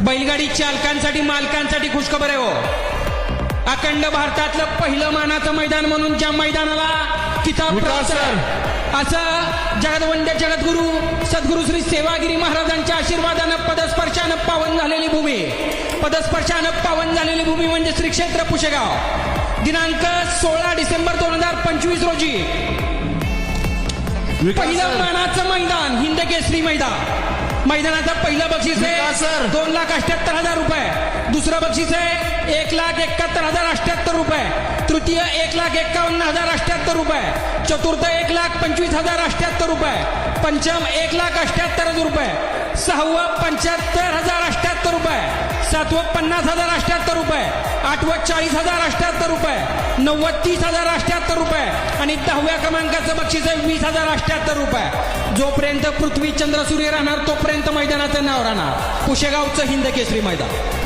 बैलगाडी चालकांसाठी मालकांसाठी खुशखबर आहे हो. अखंड भारतातलं पहिलं मानाचं मैदान म्हणून ज्या मैदानाला किताब प्राप्त आहे, असं जगदवंद्य जगद्गुरु सद्गुरु श्री सेवागिरी महाराजांच्या आशीर्वादानं पदस्पर्शानं पावन झालेली भूमी, पदस्पर्शानं पावन झालेली भूमी म्हणजे श्री क्षेत्र पुशेगाव. दिनांक 16 डिसेंबर 2025 रोजी पहिलं मानाचं मैदान हिंद केसरी मैदान. मैदानाचं पहिलं बक्षीस आहे 2,78,000 रुपये, दुसरं बक्षीस आहे 1,71,078 रुपये, तृतीय 1,51,078 रुपये, चतुर्थ 1,25,078 रुपये, पंचम 1,78,000 रुपये, सहावं 75,078 रुपये, सातवं 50,078 रुपये, आठवं 40,078 रुपये, नववं 30,078 रुपये आणि 10व्या क्रमांकाचं बक्षीस आहे 20,078 रुपये. जोपर्यंत पृथ्वी चंद्र सूर्य राहणार तोपर्यंत मैदानाचं नाव राहणार पुशेगावचं हिंद केसरी मैदान.